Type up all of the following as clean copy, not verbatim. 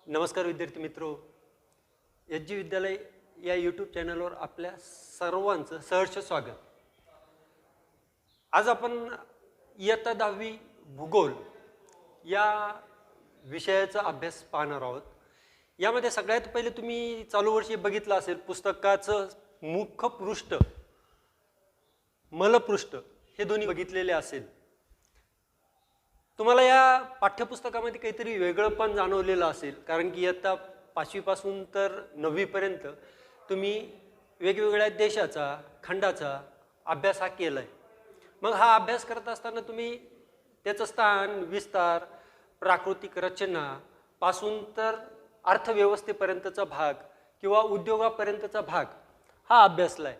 नमस्कार विद्यार्थी मित्रो, एच जी विद्यालय या यूट्यूब चॅनलवर आपल्या सर्वांचं सहर्ष स्वागत। आज आपण इयत्ता 10वी भूगोल या विषयाचा अभ्यास पाहणार आहोत। यामध्ये सगळ्यात पहिले तुम्ही चालू वर्षी बघितलं असेल पुस्तकाचं मुखपृष्ठ, मलपृष्ठ हे दोन्ही बघितलेले असेल। तुम्हाला या पाठ्यपुस्तकामध्ये काहीतरी वेगळं पण जाणवलेलं असेल, कारण की इयत्ता 5वी पासून तर 9वी पर्यंत तुम्ही वेगवेगळ्या देशाचा, खंडाचा अभ्यास हा केलाय। मग हा अभ्यास करत असताना तुम्ही त्याचं स्थान, विस्तार, प्राकृतिक रचना पासून तर अर्थव्यवस्थेपर्यंतचा भाग किंवा उद्योगापर्यंतचा भाग हा अभ्यासलाय।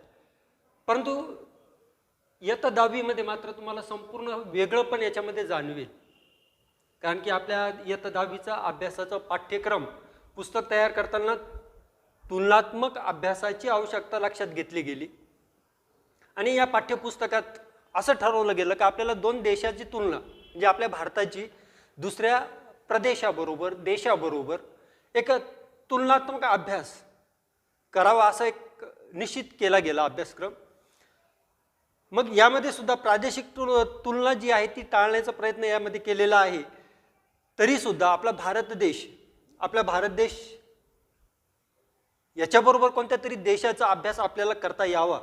परंतु इयत्ता 10वी मध्ये मात्र तुम्हाला संपूर्ण वेगळं पण याच्यामध्ये जाणवेल, कारण की आपल्या इयत्ता 10वीचा अभ्यासाचा पाठ्यक्रम पुस्तक तयार करताना तुलनात्मक अभ्यासाची आवश्यकता लक्षात घेतली गेली आणि या पाठ्यपुस्तकात असं ठरवलं गेलं की आपल्याला दोन देशाची तुलना, म्हणजे आपल्या भारताची दुसऱ्या प्रदेशाबरोबर, देशाबरोबर एक तुलनात्मक अभ्यास करावा असा एक निश्चित केला गेला अभ्यासक्रम। मग यामध्ये सुद्धा प्रादेशिक तुलना जी आहे ती टाळण्याचा प्रयत्न यामध्ये केलेला आहे। तरी सुद्धा आपला भारत देश याच्याबरोबर कोणत्या तरी देशाचा अभ्यास आपल्याला करता यावा।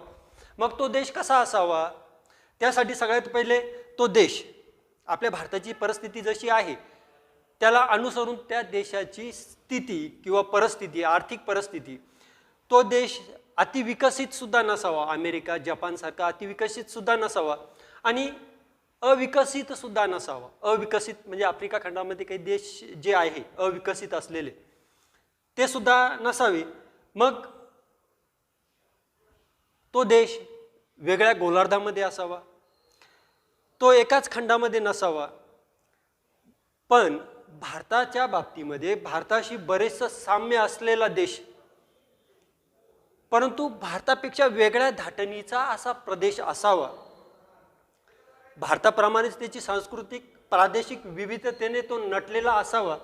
मग तो देश कसा असावा, त्यासाठी सगळ्यात पहिले तो देश आपल्या भारताची परिस्थिती जशी आहे त्याला अनुसरून त्या देशाची स्थिती किंवा परिस्थिती, आर्थिक परिस्थिती, तो देश अतिविकसित सुद्धा नसावा, अमेरिका, जपान सारखा अतिविकसित सुद्धा नसावा आणि अविकसित सुद्धा नसावा। अविकसित म्हणजे आफ्रिका खंडामध्ये काही देश जे आहे अविकसित असलेले ते सुद्धा नसावे। मग तो देश वेगळ्या गोलार्धामध्ये असावा, तो एकाच खंडामध्ये नसावा, पण भारताच्या बाबतीमध्ये भारताशी बरेचसं साम्य असलेला देश, परंतु भारतापेक्षा वेगळ्या धाटणीचा असा प्रदेश असावा। भारताप्रमाणेच त्याची सांस्कृतिक, प्रादेशिक विविधतेने तो नटलेला असावा।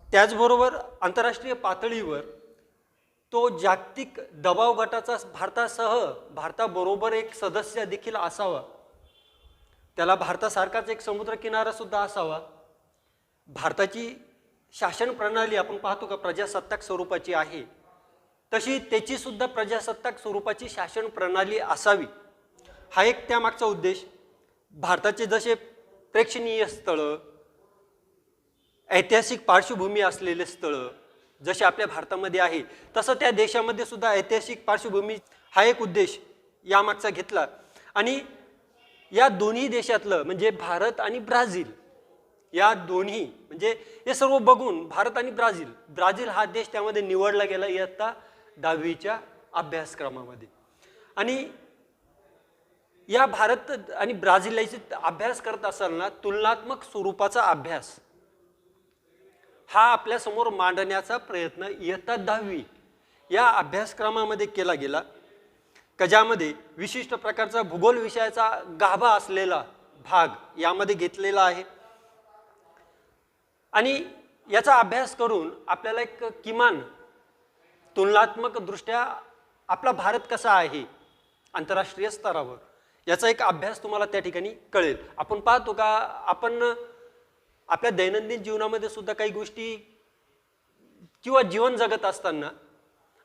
त्याचबरोबर आंतरराष्ट्रीय पातळीवर तो जागतिक दबाव गटाचा भारताबरोबर एक सदस्य देखील असावा। त्याला भारतासारखाच एक समुद्रकिनारा सुद्धा असावा। भारताची शासन प्रणाली आपण पाहतो का प्रजासत्ताक स्वरूपाची आहे, तशी त्याची सुद्धा प्रजासत्ताक स्वरूपाची शासन प्रणाली असावी, हा एक त्यामागचा उद्देश। भारताचे जसे प्रेक्षणीय स्थळं, ऐतिहासिक पार्श्वभूमी असलेले स्थळं जसे आपल्या भारतामध्ये आहे, तसं त्या देशामध्ये सुद्धा ऐतिहासिक पार्श्वभूमी हा एक उद्देश यामागचा घेतला। आणि या दोन्ही देशातलं म्हणजे भारत आणि ब्राझील, या दोन्ही म्हणजे हे सर्व बघून भारत आणि ब्राझील हा देश त्यामध्ये निवडला गेला इयत्ता 10वीच्या अभ्यासक्रमामध्ये। आणि या भारत आणि ब्राझीलची अभ्यास करत असताना तुलनात्मक स्वरूपाचा अभ्यास हा आपल्या समोर मांडण्याचा प्रयत्न इयत्ता 10वी या अभ्यासक्रमामध्ये केला गेला, ज्यामध्ये विशिष्ट प्रकारचा भूगोल विषयाचा गाभा असलेला भाग यामध्ये घेतलेला आहे। आणि याचा अभ्यास करून आपल्याला एक किमान तुलनात्मक दृष्ट्या आपला भारत कसा आहे आंतरराष्ट्रीय स्तरावर याचा एक अभ्यास तुम्हाला त्या ठिकाणी कळेल। आपण पाहतो का आपण आपल्या दैनंदिन जीवनामध्ये सुद्धा काही गोष्टी किंवा जीवन जगत असताना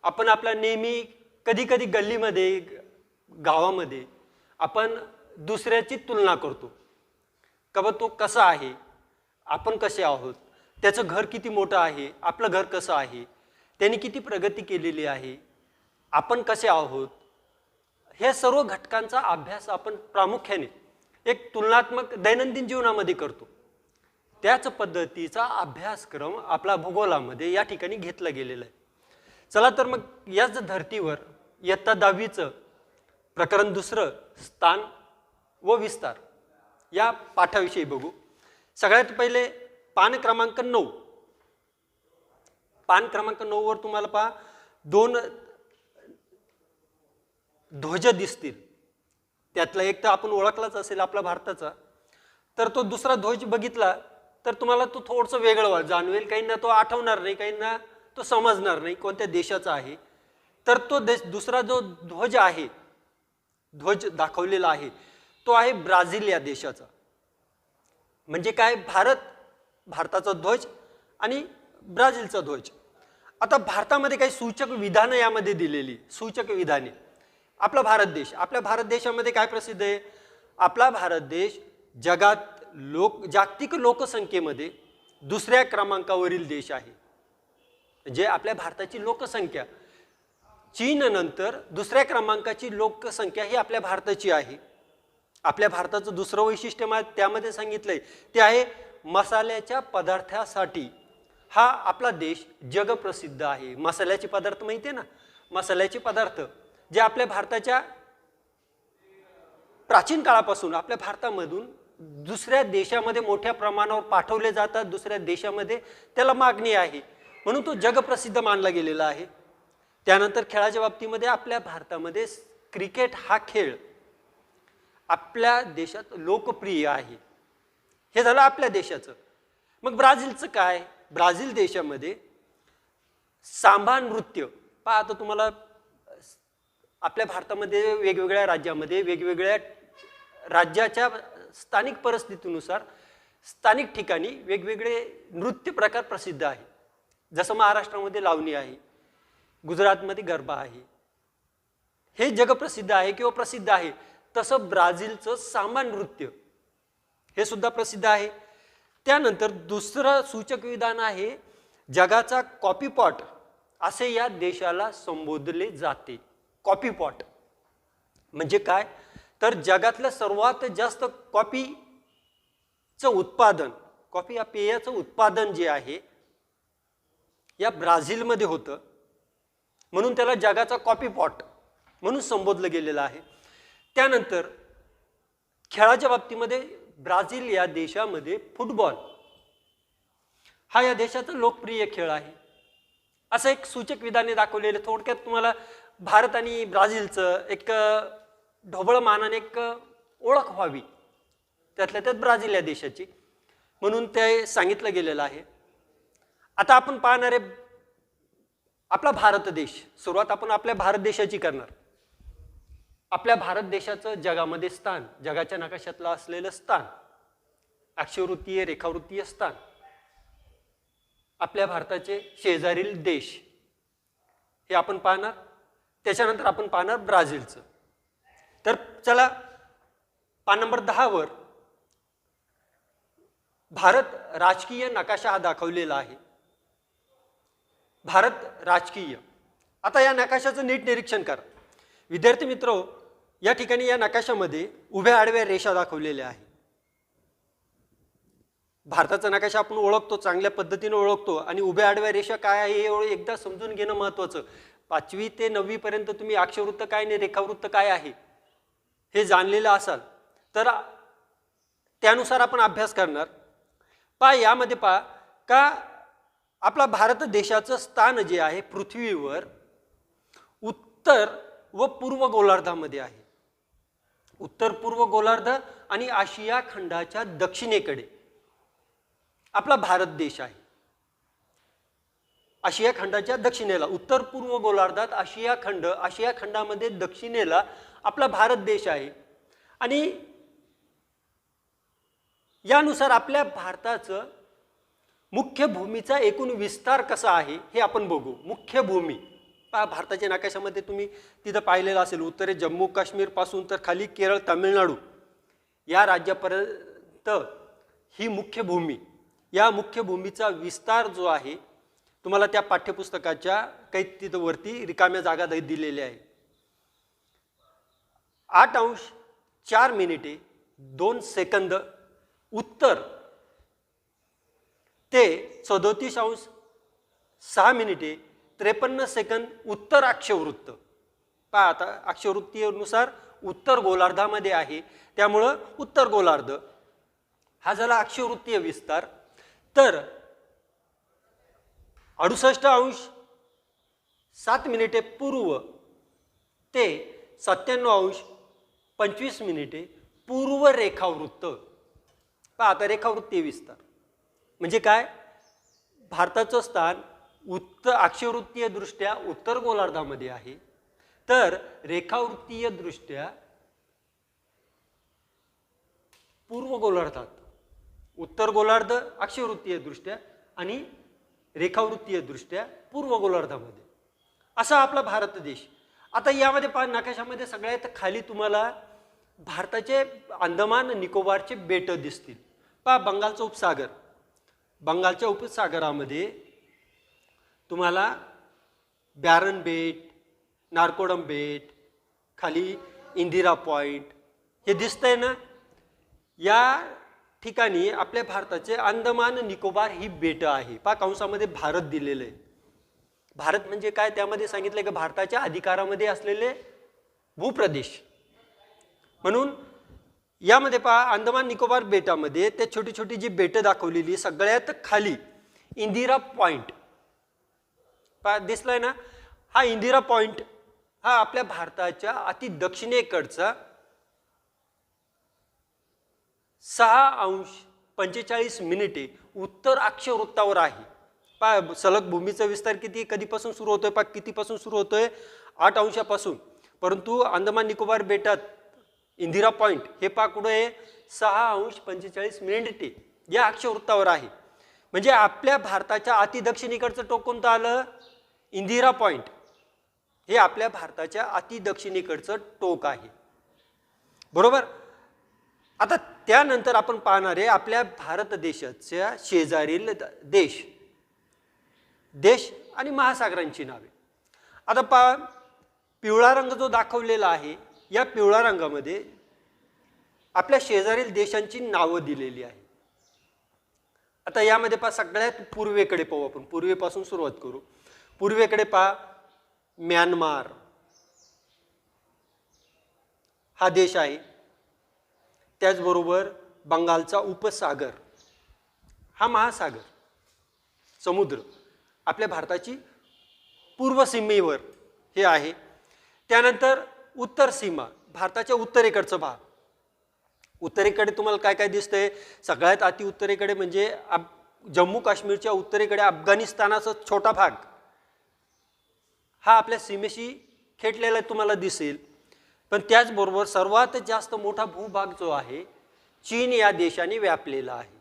आपण आपल्या नेहमी कधी कधी गल्लीमध्ये, गावामध्ये आपण दुसऱ्याची तुलना करतो का बा तो कसा आहे, आपण कसे आहोत, त्याचं घर किती मोठं आहे, आपलं घर कसं आहे, त्यांनी किती प्रगती केलेली आहे, आपण कसे आहोत, हे सर्व घटकांचा अभ्यास आपण प्रामुख्याने एक तुलनात्मक दैनंदिन जीवनामध्ये करतो। त्याच पद्धतीचा अभ्यासक्रम आपला भूगोलामध्ये या ठिकाणी घेतला गेलेला आहे। चला तर मग याच धर्तीवर इयत्ता 10वीचं प्रकरण दुसरं, स्थान व विस्तार या पाठाविषयी बघू। सगळ्यात पहिले पान क्रमांक 9, पान क्रमांक 9 वर तुम्हाला पहा दोन ध्वज दिसतील। त्यातला एक तर आपण ओळखलाच असेल आपला भारताचा, तर तो दुसरा ध्वज बघितला तर तुम्हाला तो थोडंसं वेगळं जाणवेल. काहींना तो आठवणार नाही, काहींना तो समजणार नाही कोणत्या देशाचा आहे. तर तो देश, दुसरा जो ध्वज आहे, ध्वज दाखवलेला आहे, तो आहे ब्राझील या देशाचा. म्हणजे काय, भारताचा ध्वज आणि ब्राझीलचा ध्वज. आता भारतामध्ये काही सूचक विधानं यामध्ये दिलेली, सूचक विधाने. आपला भारत देश, आपल्या भारत देशामध्ये काय प्रसिद्ध आहे? आपला भारत देश जगात जागतिक लोकसंख्येमध्ये दुसऱ्या क्रमांकावरील देश आहे. म्हणजे आपल्या भारताची लोकसंख्या चीन नंतर दुसऱ्या क्रमांकाची लोकसंख्या ही आपल्या भारताची आहे. आपल्या भारताचं दुसरं वैशिष्ट्य त्यामध्ये सांगितलंय ते आहे मसाल्याच्या पदार्थासाठी हा आपला देश जगप्रसिद्ध आहे. मसाल्याचे पदार्थ माहिती आहे ना, मसाल्याचे पदार्थ जे आपल्या भारताच्या प्राचीन काळापासून आपल्या भारतामधून दुसऱ्या देशामध्ये मोठ्या प्रमाणावर पाठवले जातात. दुसऱ्या देशामध्ये त्याला मागणी आहे, म्हणून तो जगप्रसिद्ध मानला गेलेला आहे. त्यानंतर खेळाच्या बाबतीमध्ये आपल्या भारतामध्ये क्रिकेट हा खेळ आपल्या देशात लोकप्रिय आहे. हे झालं आपल्या देशाचं. मग ब्राझीलचं काय? ब्राझील देशामध्ये सांबा नृत्य पहा. आता तुम्हाला आपल्या भारतामध्ये वेगवेगळ्या राज्यामध्ये वेगवेगळ्या राज्याच्या स्थानिक परिस्थितीनुसार स्थानिक ठिकाणी वेगवेगळे नृत्य प्रकार प्रसिद्ध आहे. जसं महाराष्ट्रामध्ये लावणी आहे, गुजरातमध्ये गरबा आहे, हे जगप्रसिद्ध आहे किंवा प्रसिद्ध आहे. तसं ब्राझीलचं सांबा नृत्य हे सुद्धा प्रसिद्ध आहे. त्यानंतर दुसरं सूचक विधान आहे जगाचा कॉपीपॉट असे या देशाला संबोधले जाते. कॉपीपॉट म्हणजे काय? तर जगातलं सर्वात जास्त कॉफीचं उत्पादन, कॉफी या पेयाचं उत्पादन जे आहे या ब्राझीलमध्ये होतं, म्हणून त्याला जगाचा कॉफीपॉट म्हणून संबोधलं गेलेलं आहे. त्यानंतर खेळाच्या बाबतीमध्ये ब्राझील या देशामध्ये फुटबॉल हा या देशाचा लोकप्रिय खेळ आहे. असं एक सूचक विधाने दाखवलेले. थोडक्यात तुम्हाला भारत आणि ब्राझीलचं एक ढोबळ मानाने एक ओळख व्हावी त्यातल्या त्यात ब्राझील या देशाची, म्हणून ते सांगितलं गेलेलं आहे. आता आपण पाहणारे आपला भारत देश. सुरुवात आपण आपल्या भारत देशाची करणार. आपल्या भारत देशाचं जगामध्ये स्थान, जगाच्या नकाशातलं असलेलं स्थान, अक्षवृत्तीय रेखावृत्तीय स्थान, आपल्या भारताचे शेजारील देश हे आपण पाहणार. त्याच्यानंतर आपण पाहणार ब्राझीलचं. तर चला पान नंबर 10 वर भारत राजकीय नकाशा हा दाखवलेला आहे. भारत राजकीय. आता या नकाशाचं नीट निरीक्षण करा विद्यार्थी मित्र. या ठिकाणी या नकाशामध्ये उभ्या आडव्या रेषा दाखवलेल्या आहे. भारताचा नकाशा आपण ओळखतो, चांगल्या पद्धतीने ओळखतो, आणि उभ्या आडव्या रेषा काय आहे हे एकदा समजून घेणं महत्त्वाचं. 5वी ते 9वी पर्यंत तुम्ही अक्षवृत्त काय आणि रेखावृत्त काय आहे हे जाणलेलं असाल तर त्यानुसार आपण अभ्यास करणार. पहा यामध्ये पहा का आपला भारत देशाचं स्थान जे आहे पृथ्वीवर उत्तर व पूर्व गोलार्धामध्ये आहे. उत्तर पूर्व गोलार्ध आणि आशिया खंडाच्या दक्षिणेकडे आपला भारत देश आहे. आशिया खंडाच्या दक्षिणेला उत्तर पूर्व गोलार्धात आशिया खंड, आशिया खंडामध्ये दक्षिणेला आपला भारत देश आहे. आणि यानुसार आपल्या भारताचं मुख्य भूमीचा एकूण विस्तार कसा आहे हे आपण बघू. मुख्य भूमी पहा भारताच्या नकाशामध्ये तुम्ही तिथं पाहिलेलं असेल. उत्तरे जम्मू काश्मीर पासून तर खाली केरळ, तामिळनाडू या राज्यापर्यंत ही मुख्य भूमी. या मुख्य भूमीचा विस्तार जो आहे तुम्हाला त्या पाठ्यपुस्तकाच्या काही तिथं वरती रिकाम्या जागा दिलेल्या आहे. 8°4' उत्तर ते 37°6' उत्तर अक्षवृत्त. पहा आता अक्षवृत्तीनुसार उत्तर गोलार्धामध्ये आहे त्यामुळं उत्तर गोलार्ध हा झाला अक्षवृत्तीय विस्तार. तर 68°7' पूर्व ते 97°25' पूर्व रेखावृत्त. पहा आता रेखावृत्तीय विस्तार म्हणजे काय, भारताचं स्थान अक्षवृत्तीय दृष्ट्या उत्तर गोलार्धामध्ये आहे, तर रेखावृत्तीय दृष्ट्या पूर्व गोलार्धात. उत्तर गोलार्ध अक्षवृत्तीय दृष्ट्या आणि रेखावृत्तीय दृष्ट्या पूर्व गोलार्धामध्ये असा आपला भारत देश. आता यामध्ये पहा, नकाशामध्ये सगळ्यात खाली तुम्हाला भारताचे अंदमान निकोबारचे बेट दिसतील. पहा, बंगालचा उपसागर, बंगालच्या उपसागरामध्ये तुम्हाला बॅरन बेट, नारकोडम बेट, खाली इंदिरा पॉइंट हे दिसतंय ना. या ठिकाणी आपल्या भारताचे अंदमान निकोबार ही बेट आहे. पहा, कंसामध्ये भारत दिलेलं आहे. भारत म्हणजे काय, त्यामध्ये सांगितलं की भारताच्या अधिकारामध्ये असलेले भूप्रदेश. म्हणून यामध्ये पहा, अंदमान निकोबार बेटामध्ये ते छोटी छोटी जी बेटं दाखवलेली, सगळ्यात खाली इंदिरा पॉइंट पहा दिसलाय ना. हा इंदिरा पॉइंट हा आपल्या भारताच्या अति दक्षिणेकडचा 6:45 उत्तर अक्षवृत्तावर आहे. पहा, सलग भूमीचा विस्तार किती, कधीपासून सुरू होतोय, पहा कितीपासून सुरू होतोय, 8 अंशापासून. परंतु अंदमान निकोबार बेटात इंदिरा पॉइंट हे पहा कुठं आहे, 6:45 या अक्षवृत्तावर आहे. म्हणजे आपल्या भारताच्या अति दक्षिणेकडचं टोक कोणतं आलं, इंदिरा पॉइंट हे आपल्या भारताच्या अति दक्षिणेकडचं टोक आहे. बरोबर. आता त्यानंतर आपण पाहणार आहे आपल्या भारत देशाच्या शेजारील देश आणि महासागरांची नावे. आता पहा, पिवळा रंग जो दाखवलेला आहे, या पिवळ्या रंगामध्ये आपल्या शेजारील देशांची नावं दिलेली आहे. आता यामध्ये पहा, सगळ्यात पूर्वेकडे पाहू आपण, पूर्वेपासून सुरुवात करू. पूर्वेकडे पहा, म्यानमार हा देश आहे. त्याचबरोबर बंगालचा उपसागर हा महासागर समुद्र आपल्या भारताची पूर्व सीमेवर हे आहे. त्यानंतर उत्तर सीमा, भारताच्या उत्तरेकडचा भाग. उत्तरेकडे तुम्हाला काय काय दिसतंय, सगळ्यात अति उत्तरेकडे म्हणजे जम्मू काश्मीरच्या उत्तरेकडे अफगाणिस्तानाचा छोटा भाग हा आपल्या सीमेशी खेटलेला तुम्हाला दिसेल. पण त्याचबरोबर सर्वात जास्त मोठा भूभाग जो आहे चीन या देशाने व्यापलेला आहे.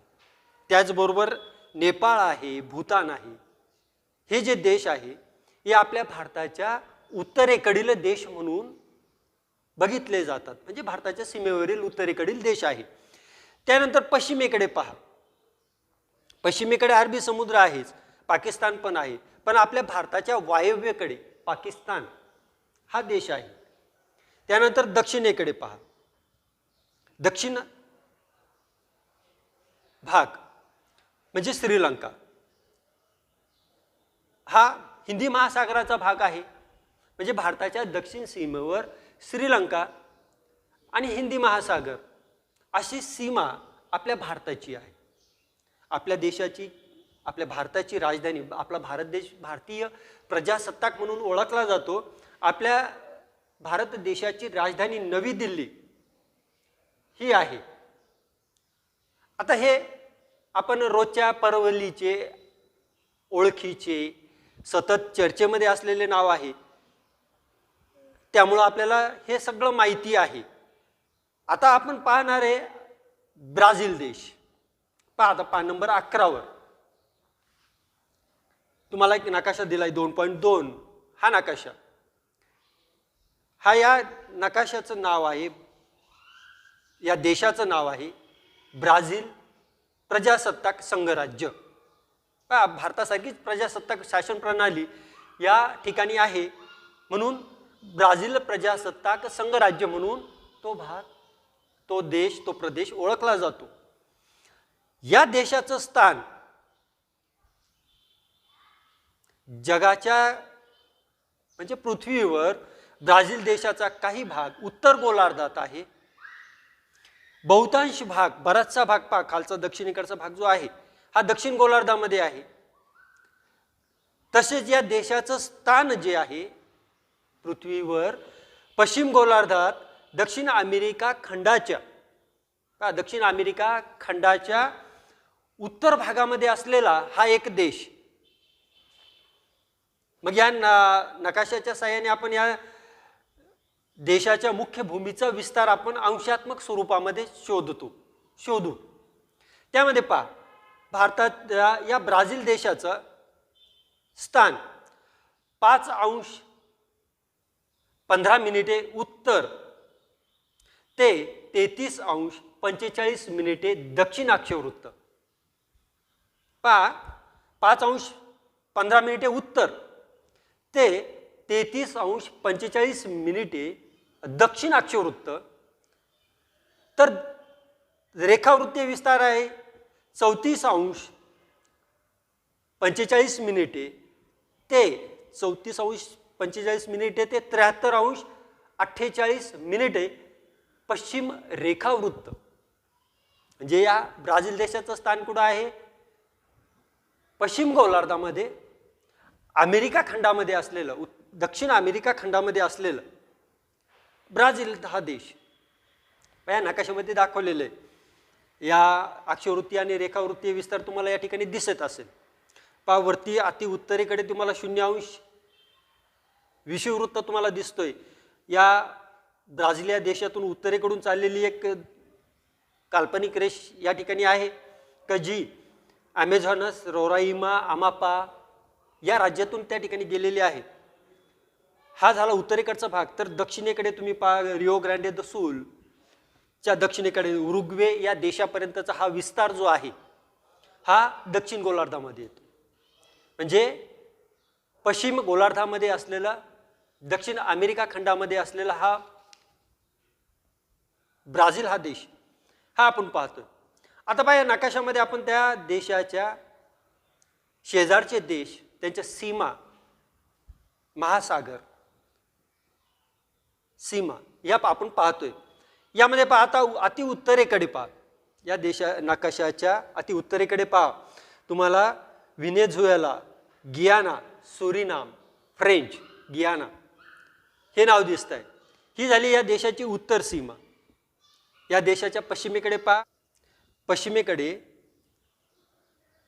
त्याचबरोबर नेपाळ आहे, भूतान आहे. हे जे देश आहे हे आपल्या भारताच्या उत्तरेकडील देश म्हणून बघितले जातात, म्हणजे भारताच्या सीमेवरील उत्तरेकडील देश आहे. त्यानंतर पश्चिमेकडे पहा, पश्चिमेकडे अरबी समुद्र आहेच, पाकिस्तान पण आहे. पण आपल्या भारताच्या वायव्येकडे पाकिस्तान हा देश आहे. त्यानंतर दक्षिणेकडे पहा, दक्षिण भाग म्हणजे श्रीलंका हा हिंदी महासागराचा भाग आहे. म्हणजे भारताच्या दक्षिण सीमेवर श्रीलंका आणि हिंदी महासागर अशी सीमा आपल्या भारताची आहे. आपल्या देशाची, आपल्या भारताची राजधानी, आपला भारत देश भारतीय प्रजासत्ताक म्हणून ओळखला जातो. आपल्या भारत देशाची राजधानी नवी दिल्ली ही आहे. आता हे आपण रोजच्या परवलीचे, ओळखीचे, सतत चर्चेमध्ये असलेले नाव आहे, त्यामुळं आपल्याला हे सगळं माहिती आहे. आता आपण पाहणार आहे ब्राझील देश. पहा, आता पहा नंबर 11 तुम्हाला एक नकाशा दिलाय 2.2 हा नकाशा. हा या नकाशाचं नाव आहे, या देशाचं नाव आहे ब्राझील प्रजासत्ताक संघराज्य. पहा, भारतासारखीच प्रजासत्ताक शासन प्रणाली या ठिकाणी आहे, म्हणून ब्राझील प्रजासत्ताक संघराज्य म्हणून तो भाग, तो देश, तो प्रदेश ओळखला जातो. या देशाचं स्थान जगाच्या म्हणजे पृथ्वीवर ब्राझील देशाचा काही भाग उत्तर गोलार्धात आहे. बहुतांश भाग, बराचसा भाग पहा, खालचा दक्षिणेकडचा भाग जो आहे हा दक्षिण गोलार्धामध्ये आहे. तसेच या देशाचं स्थान जे आहे पृथ्वीवर पश्चिम गोलार्धात दक्षिण अमेरिका खंडाच्या, दक्षिण अमेरिका खंडाच्या उत्तर भागामध्ये असलेला हा एक देश. मग या नकाशाच्या साहाय्याने आपण या देशाच्या मुख्य भूमीचा विस्तार आपण अंशात्मक स्वरूपामध्ये शोधू. त्यामध्ये पहा, भारतात या ब्राझील देशाचं स्थान 5°15' उत्तर ते 33°45' दक्षिण अक्षवृत्त. पहा, 5°15' उत्तर ते 33°45' दक्षिण अक्षवृत्त. तर रेखावृत्तीय विस्तार आहे 34°45' ते 34°45' ते 73°48' पश्चिम रेखावृत्त. म्हणजे या ब्राझील देशाचं स्थान कुठं आहे? पश्चिम गोलार्धामध्ये, अमेरिका खंडामध्ये असलेलं, दक्षिण अमेरिका खंडामध्ये असलेलं ब्राझील हा देश या नकाशामध्ये दाखवलेलं आहे. या अक्षवृत्ती आणि रेखावृत्तीय विस्तार तुम्हाला या ठिकाणी दिसत असेल. पहा, वरती अति उत्तरेकडे तुम्हाला 0° विषुववृत्त तुम्हाला दिसतोय. या ब्राझील या देशातून उत्तरेकडून चाललेली एक काल्पनिक रेष या ठिकाणी आहे का जी ॲमेझॉनस, रोराईमा, अमापा या राज्यातून त्या ठिकाणी गेलेली आहे. हा झाला उत्तरेकडचा भाग. तर दक्षिणेकडे तुम्ही पहा, रिओ ग्रँडे द सुल च्या दक्षिणेकडे उरुग्वे या देशापर्यंतचा हा विस्तार जो आहे हा दक्षिण गोलार्धामध्ये येतो. म्हणजे पश्चिम गोलार्धामध्ये असलेला, दक्षिण अमेरिका खंडामध्ये असलेला हा ब्राझील हा देश हा आपण पाहतोय. आता पहा, या नकाशामध्ये आपण त्या देशाच्या शेजारचे देश, त्यांच्या सीमा, महासागर सीमा या आपण पाहतोय. यामध्ये पहा, आता अति उत्तरेकडे पहा, या नकाशाच्या अति उत्तरेकडे पहा, तुम्हाला व्हेनेझुएला, गियाना, सुरिनाम, फ्रेंच गियाना हे नाव दिसत आहे. ही झाली या देशाची उत्तर सीमा. या देशाच्या पश्चिमेकडे पहा, पश्चिमेकडे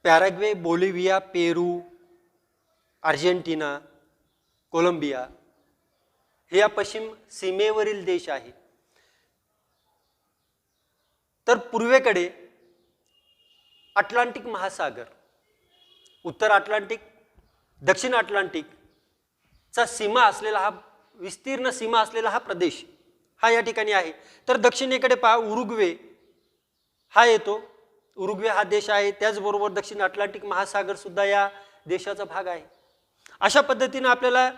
पॅराग्वे, बोलिव्हिया, पेरू, अर्जेंटिना, कोलंबिया हे या पश्चिम सीमेवरील देश आहे. तर पूर्वेकडे अटलांटिक महासागर, उत्तर अटलांटिक, दक्षिण अटलांटिक चा सीमा असलेला हा विस्तीर्ण सीमा असलेला हा प्रदेश हा या ठिकाणी आहे. तर दक्षिणेकडे पहा, उरुग्वे हा येतो. उरुग्वे हा देश आहे. त्याचबरोबर दक्षिण अटलांटिक महासागर सुद्धा या देशाचा भाग आहे. अशा पद्धतीने आपल्याला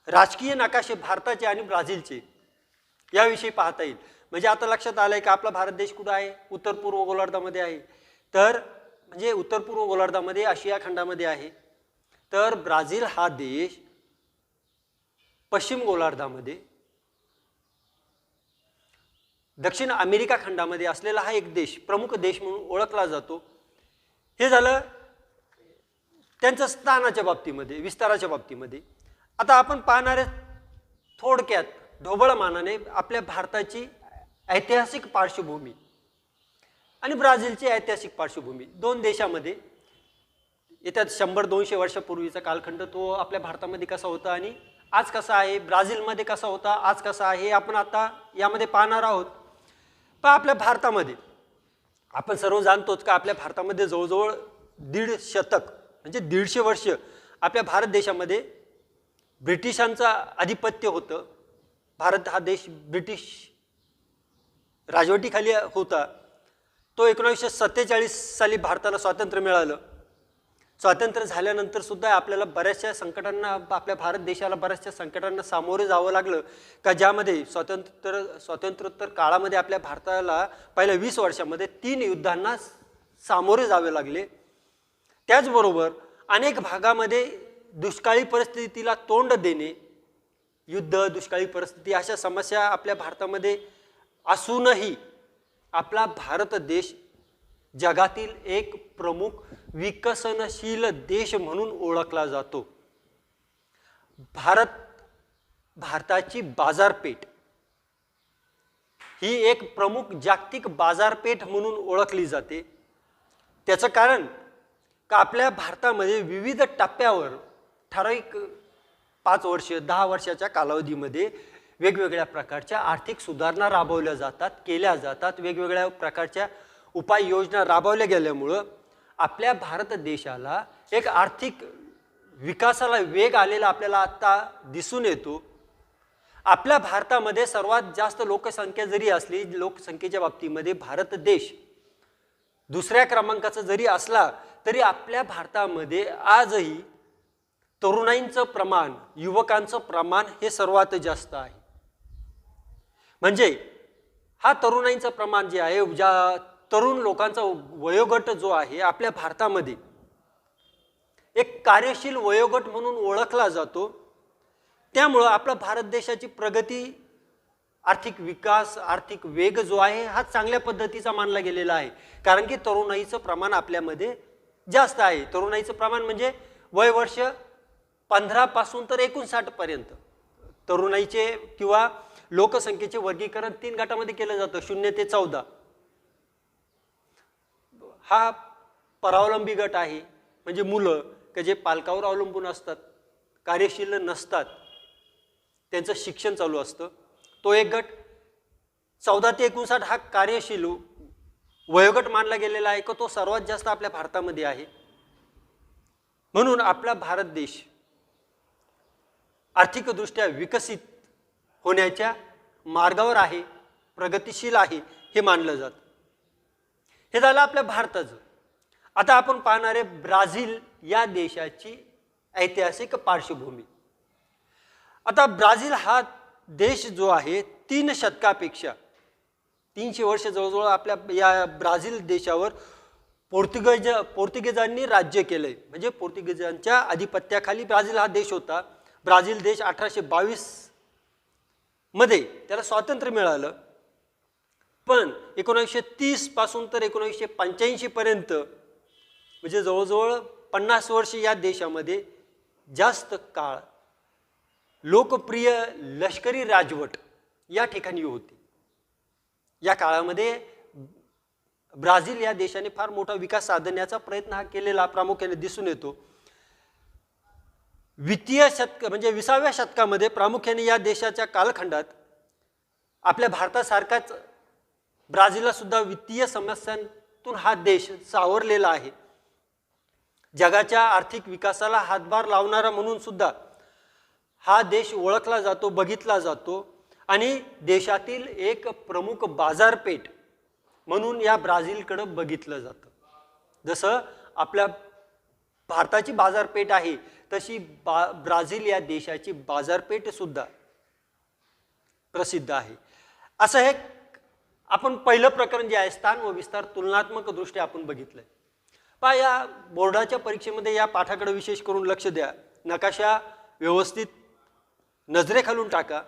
राजकीय नकाशे भारताचे आणि ब्राझीलचे याविषयी पाहता येईल. म्हणजे आता लक्षात आलंय की आपला भारत देश कुठं आहे? उत्तर पूर्व गोलार्धामध्ये आहे. तर म्हणजे उत्तर पूर्व गोलार्धामध्ये, आशिया खंडामध्ये आहे. तर ब्राझील हा देश पश्चिम गोलार्धामध्ये, दक्षिण अमेरिका खंडामध्ये असलेला हा एक देश, प्रमुख देश म्हणून ओळखला जातो. हे झालं त्यांच्या स्थानाच्या बाबतीमध्ये, विस्ताराच्या बाबतीमध्ये. आता आपण पाहणारे थोडक्यात ढोबळमानाने आपल्या भारताची ऐतिहासिक पार्श्वभूमी आणि ब्राझीलची ऐतिहासिक पार्श्वभूमी. दोन देशामध्ये येत्या 100-200 वर्षापूर्वीचा कालखंड तो आपल्या भारतामध्ये कसा होता आणि आज कसा आहे, ब्राझीलमध्ये कसा होता, आज कसा आहे, आपण आता यामध्ये पाहणार आहोत. पण आपल्या भारतामध्ये आपण सर्व जाणतोच का आपल्या भारतामध्ये जवळजवळ 1.5 शतक म्हणजे 150 वर्ष आपल्या भारत देशामध्ये ब्रिटिशांचा आधिपत्य होतं. भारत हा देश ब्रिटिश राजवटीखाली होता. तो 1947 साली भारताला स्वातंत्र्य मिळालं. स्वातंत्र्य झाल्यानंतर सुद्धा आपल्याला बऱ्याचशा संकटांना, आपल्या भारत देशाला बऱ्याचशा संकटांना सामोरे जावं लागलं का ज्यामध्ये स्वातंत्र्योत्तर काळामध्ये आपल्या भारताला पहिल्या 20 वर्षामध्ये 3 युद्धांना सामोरे जावे लागले. त्याचबरोबर अनेक भागामध्ये दुष्काळी परिस्थितीला तोंड देणे, युद्ध, दुष्काळी परिस्थिती अशा समस्या आपल्या भारतामध्ये असूनही आपला भारत देश जगातील एक प्रमुख विकसनशील देश म्हणून ओळखला जातो. भारताची बाजारपेठ ही एक प्रमुख जागतिक बाजारपेठ म्हणून ओळखली जाते. त्याचं कारण का आपल्या भारतामध्ये विविध टप्प्यावर ठराविक 5 वर्ष 10 वर्षाच्या कालावधीमध्ये वेगवेगळ्या प्रकारच्या आर्थिक सुधारणा राबवल्या जातात, केल्या जातात, वेगवेगळ्या प्रकारच्या उपाययोजना राबवल्या गेल्यामुळं आपल्या भारत देशाला एक आर्थिक विकासाला वेग आलेला आपल्याला आता दिसून येतो. आपल्या भारतामध्ये सर्वात जास्त लोकसंख्या जरी असली, लोकसंख्येच्या बाबतीमध्ये भारत देश दुसऱ्या क्रमांकाचा जरी असला तरी आपल्या भारतामध्ये आजही तरुणाईंचं प्रमाण, युवकांचं प्रमाण हे सर्वात जास्त आहे. म्हणजे हा तरुणाईंचं प्रमाण जे आहे, ज्या तरुण लोकांचा वयोगट जो आहे आपल्या भारतामध्ये एक कार्यशील वयोगट म्हणून ओळखला जातो. त्यामुळं आपला भारत देशाची प्रगती, आर्थिक विकास, आर्थिक वेग जो आहे हा चांगल्या पद्धतीचा मानला गेलेला आहे. कारण की तरुणाईचं प्रमाण आपल्यामध्ये जास्त आहे. तरुणाईचं प्रमाण म्हणजे वय वर्ष 15 पासून तर 59 पर्यंत तरुणाईचे किंवा लोकसंख्येचे वर्गीकरण 3 गटामध्ये केलं जातं. 0 ते 14 हा परावलंबी गट आहे, म्हणजे मुलं की जे पालकावर अवलंबून असतात, कार्यशील नसतात, त्यांचं शिक्षण चालू असतं, तो एक गट. 14 ते 59 हा कार्यशील वयोगट मानला गेलेला आहे, की तो सर्वात जास्त आपल्या भारतामध्ये आहे. म्हणून आपला भारत देश आर्थिकदृष्ट्या विकसित होण्याच्या मार्गावर आहे, प्रगतिशील आहे हे मानलं जातं. हे झालं आपल्या भारताचं. आता आपण पाहणार आहे ब्राझील या देशाची ऐतिहासिक पार्श्वभूमी. आता ब्राझील हा देश जो आहे 3 शतकापेक्षा 300 वर्ष जवळजवळ आपल्या या ब्राझील देशावर पोर्तुगीजांनी राज्य केलंय. म्हणजे पोर्तुगीजांच्या अधिपत्याखाली ब्राझील हा देश होता. ब्राझील देश 1822 मध्ये त्याला स्वातंत्र्य मिळालं. पण 1930 पासून तर 1985 पर्यंत म्हणजे जवळजवळ 50 वर्ष या देशामध्ये जास्त काळ लोकप्रिय लष्करी राजवट या ठिकाणी होती. या काळामध्ये ब्राझील या देशाने फार मोठा विकास साधण्याचा प्रयत्न हा केलेला प्रामुख्याने दिसून येतो. 20व्या शतक म्हणजे 20व्या शतकामध्ये प्रामुख्याने या देशाच्या कालखंडात आपल्या भारतासारखाच ब्राझीलला सुद्धा वित्तीय समस्यांतून हा देश सावरलेला आहे. जगाच्या आर्थिक विकासाला हातभार लावणारा म्हणून सुद्धा हा देश ओळखला जातो, बघितला जातो आणि देशातील एक प्रमुख बाजारपेठ म्हणून या ब्राझीलकडे बघितलं जातं. जसं आपल्या भारताची बाजारपेठ आहे तशी ब्राझील या देशाची बाजारपेठ सुद्धा प्रसिद्ध आहे. असं हे आपण पहिलं प्रकरण जे आहे स्थान व विस्तार तुलनात्मक दृष्ट्या आपण बघितलंय. पहा, या बोर्डाच्या परीक्षेमध्ये या पाठाकडे विशेष करून लक्ष द्या. नकाशा व्यवस्थित नजरेखालून टाका.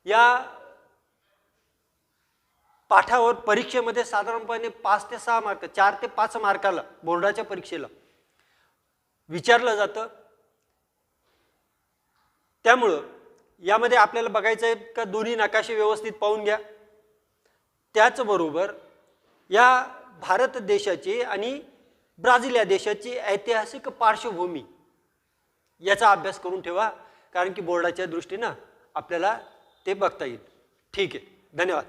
या पाठावर परीक्षेमध्ये साधारणपणे 5 ते 6 मार्क, 4 ते 5 मार्काला बोर्डाच्या परीक्षेला विचारलं जातं. त्यामुळं यामध्ये आपल्याला बघायचं आहे का दोन्ही नकाशे व्यवस्थित पाहून घ्या. त्याचबरोबर या भारत देशाची आणि ब्राझील या देशाची ऐतिहासिक पार्श्वभूमी याचा अभ्यास करून ठेवा. कारण की बोर्डाच्या दृष्टीनं आपल्याला ते बघता येईल. ठीक आहे, धन्यवाद.